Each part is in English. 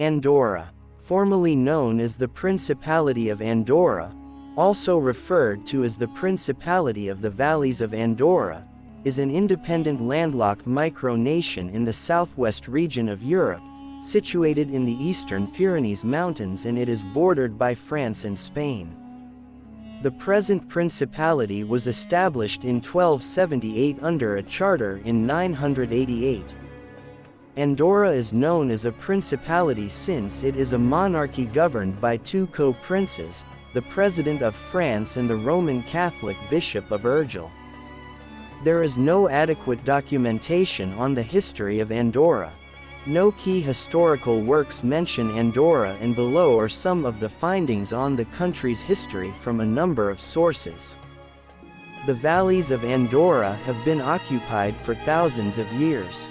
Andorra, formerly known as the Principality of Andorra, also referred to as the Principality of the Valleys of Andorra, is an independent landlocked micronation in the southwest region of Europe, situated in the eastern Pyrenees Mountains, and it is bordered by France and Spain. The present principality was established in 1278 under a charter in 988. Andorra is known as a principality since it is a monarchy governed by two co-princes, the President of France and the Roman Catholic Bishop of Urgell. There is no adequate documentation on the history of Andorra. No key historical works mention Andorra, and below are some of the findings on the country's history from a number of sources. The valleys of Andorra have been occupied for thousands of years.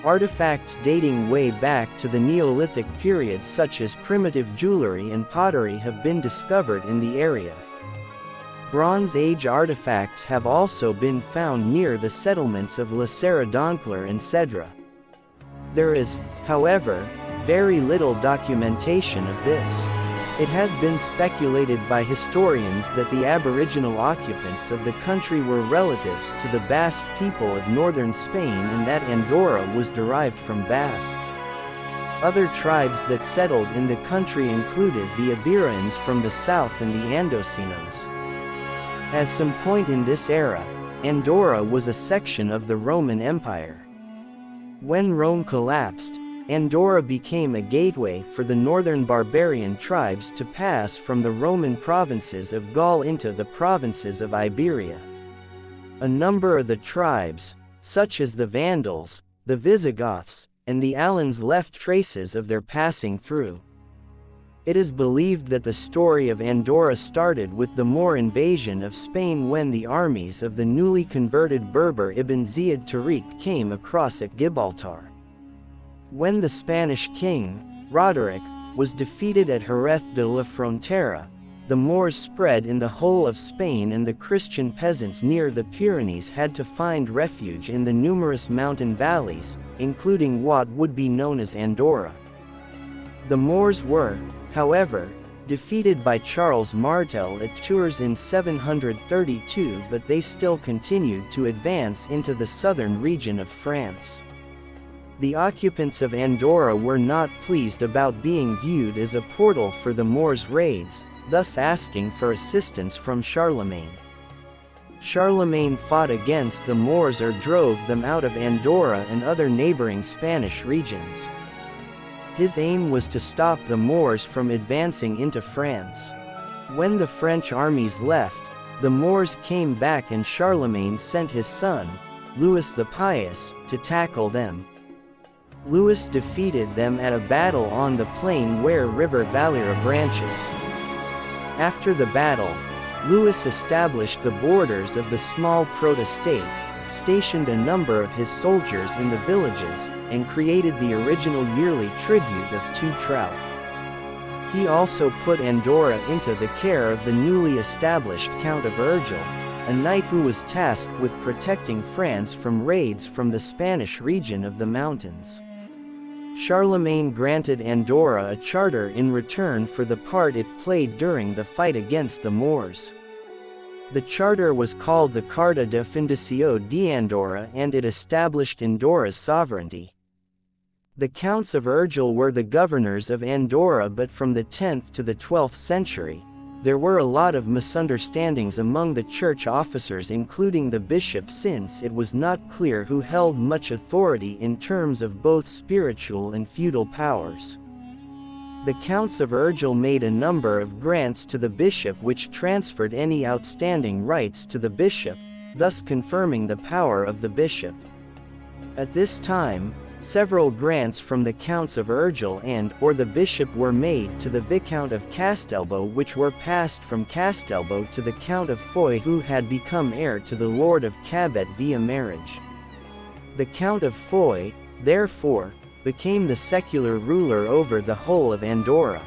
Artifacts dating way back to the Neolithic period such as primitive jewelry and pottery have been discovered in the area. Bronze Age artifacts have also been found near the settlements of La Serra d'Onclar and Cedra. There is, however, very little documentation of this. It has been speculated by historians that the Aboriginal occupants of the country were relatives to the Basque people of northern Spain and that Andorra was derived from Basque. Other tribes that settled in the country included the Iberians from the south and the Andosinos. At some point in this era, Andorra was a section of the Roman Empire. When Rome collapsed, Andorra became a gateway for the northern barbarian tribes to pass from the Roman provinces of Gaul into the provinces of Iberia. A number of the tribes, such as the Vandals, the Visigoths, and the Alans, left traces of their passing through. It is believed that the story of Andorra started with the Moor invasion of Spain when the armies of the newly converted Berber Ibn Ziyad Tariq came across at Gibraltar. When the Spanish king, Roderick, was defeated at Jerez de la Frontera, the Moors spread in the whole of Spain, and the Christian peasants near the Pyrenees had to find refuge in the numerous mountain valleys, including what would be known as Andorra. The Moors were, however, defeated by Charles Martel at Tours in 732, but they still continued to advance into the southern region of France. The occupants of Andorra were not pleased about being viewed as a portal for the Moors' raids, thus asking for assistance from Charlemagne. Charlemagne fought against the Moors or drove them out of Andorra and other neighboring Spanish regions. His aim was to stop the Moors from advancing into France. When the French armies left, the Moors came back and Charlemagne sent his son, Louis the Pious, to tackle them. Louis defeated them at a battle on the plain where River Valera branches. After the battle, Louis established the borders of the small proto-state, stationed a number of his soldiers in the villages, and created the original yearly tribute of 2 trout. He also put Andorra into the care of the newly established Count of Urgell, a knight who was tasked with protecting France from raids from the Spanish region of the mountains. Charlemagne granted Andorra a charter in return for the part it played during the fight against the Moors. The charter was called the Carta de Fundació d'Andorra, and it established Andorra's sovereignty. The Counts of Urgell were the governors of Andorra, but from the 10th to the 12th century, there were a lot of misunderstandings among the church officers, including the bishop, since it was not clear who held much authority in terms of both spiritual and feudal powers. The Counts of Urgell made a number of grants to the bishop which transferred any outstanding rights to the bishop, thus confirming the power of the bishop. At this time, several grants from the Counts of Urgell and/or the bishop were made to the Viscount of Castelbó, which were passed from Castelbó to the Count of Foix, who had become heir to the Lord of Cabet via marriage. The Count of Foix, therefore, became the secular ruler over the whole of Andorra.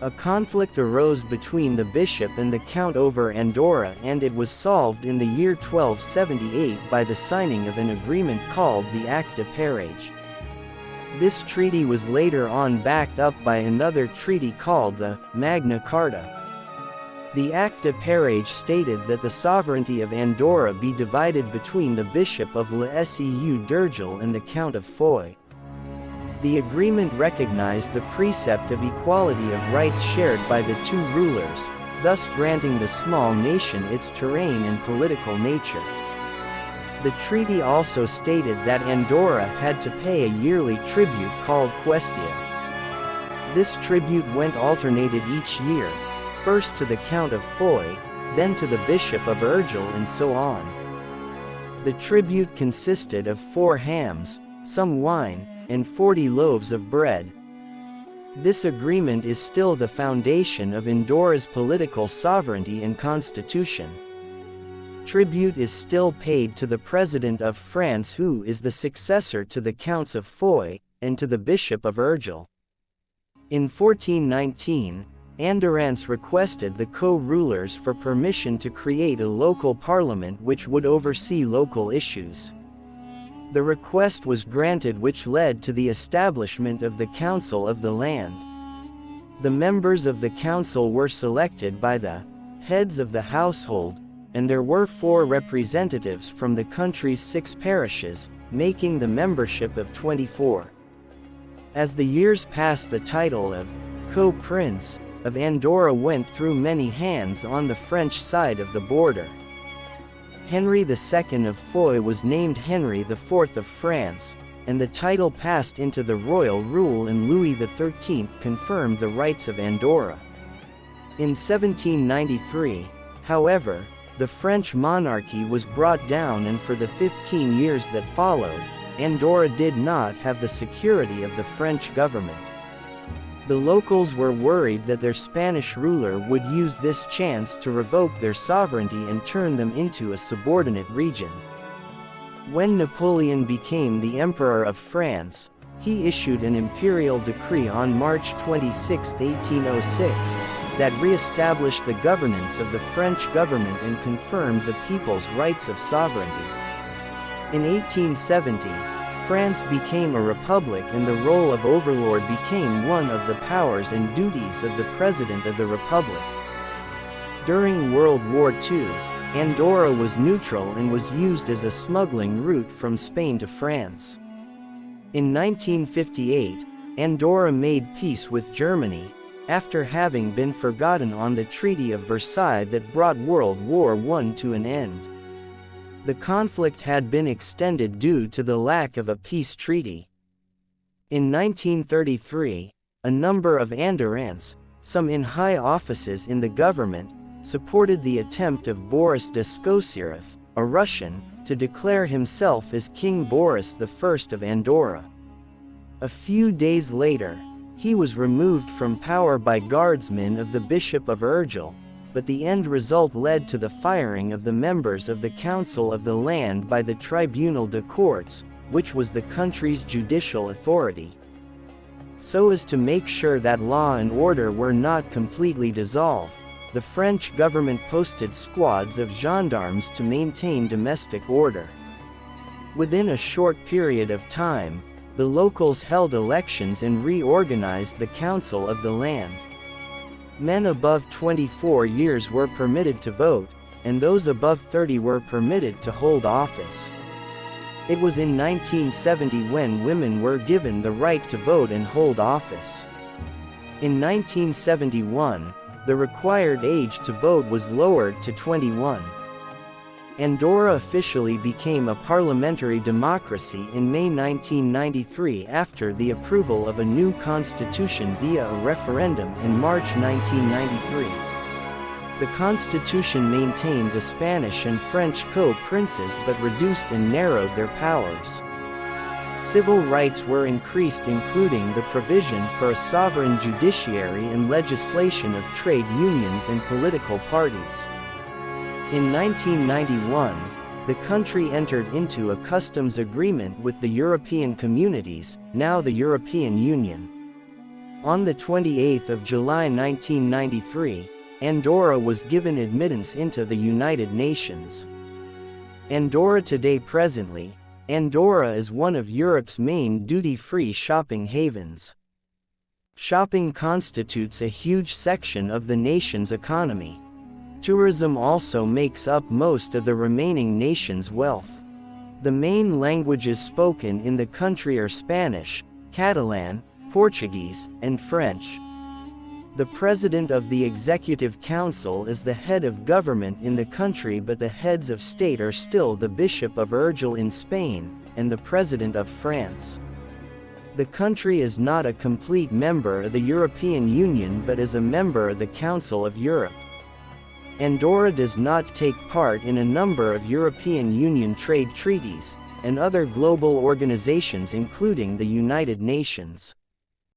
A conflict arose between the bishop and the count over Andorra, and it was solved in the year 1278 by the signing of an agreement called the Act de Parage. This treaty was later on backed up by another treaty called the Magna Carta. The Acte de Parage stated that the sovereignty of Andorra be divided between the Bishop of La Seu d'Urgell and the Count of Foix. The agreement recognized the precept of equality of rights shared by the two rulers, thus granting the small nation its terrain and political nature. The treaty also stated that Andorra had to pay a yearly tribute called Questia. This tribute went alternated each year, first to the Count of Foix, then to the Bishop of Urgell, and so on. The tribute consisted of 4 hams, some wine, and 40 loaves of bread. This agreement is still the foundation of Andorra's political sovereignty and constitution. Tribute is still paid to the President of France, who is the successor to the Counts of Foix, and to the Bishop of Urgell. In 1419, Andorrans requested the co-rulers for permission to create a local parliament which would oversee local issues. The request was granted, which led to the establishment of the Council of the Land. The members of the council were selected by the heads of the household, and there were 4 representatives from the country's 6 parishes, making the membership of 24. As the years passed, the title of co-prince of Andorra went through many hands on the French side of the border. Henry II of Foix was named Henry IV of France, and the title passed into the royal rule, and Louis XIII confirmed the rights of Andorra. In 1793, however, the French monarchy was brought down, and for the 15 years that followed, Andorra did not have the security of the French government. The locals were worried that their Spanish ruler would use this chance to revoke their sovereignty and turn them into a subordinate region. When Napoleon became the Emperor of France, he issued an imperial decree on March 26, 1806, that re-established the governance of the French government and confirmed the people's rights of sovereignty. In 1870, France became a republic, and the role of overlord became one of the powers and duties of the President of the Republic. During World War II, Andorra was neutral and was used as a smuggling route from Spain to France. In 1958, Andorra made peace with Germany, after having been forgotten on the Treaty of Versailles that brought World War I to an end. The conflict had been extended due to the lack of a peace treaty. In 1933, a number of Andorrans, some in high offices in the government, supported the attempt of Boris de Skosyrov, a Russian, to declare himself as King Boris I of Andorra. A few days later, he was removed from power by guardsmen of the Bishop of Urgell, but the end result led to the firing of the members of the Council of the Land by the Tribunal de Cortes, which was the country's judicial authority. So as to make sure that law and order were not completely dissolved, the French government posted squads of gendarmes to maintain domestic order. Within a short period of time, the locals held elections and reorganized the Council of the Land. Men above 24 years were permitted to vote, and those above 30 were permitted to hold office. It was in 1970 when women were given the right to vote and hold office. In 1971, the required age to vote was lowered to 21. Andorra officially became a parliamentary democracy in May 1993 after the approval of a new constitution via a referendum in March 1993. The constitution maintained the Spanish and French co-princes but reduced and narrowed their powers. Civil rights were increased, including the provision for a sovereign judiciary and legislation of trade unions and political parties. In 1991, the country entered into a customs agreement with the European Communities, now the European Union. On the 28th of July 1993, Andorra was given admittance into the United Nations. Andorra today presently Andorra is one of Europe's main duty-free shopping havens. Shopping constitutes a huge section of the nation's economy. Tourism also makes up most of the remaining nation's wealth. The main languages spoken in the country are Spanish, Catalan, Portuguese, and French. The President of the Executive Council is the head of government in the country, but the heads of state are still the Bishop of Urgell in Spain, and the President of France. The country is not a complete member of the European Union but is a member of the Council of Europe. Andorra does not take part in a number of European Union trade treaties, and other global organizations including the United Nations.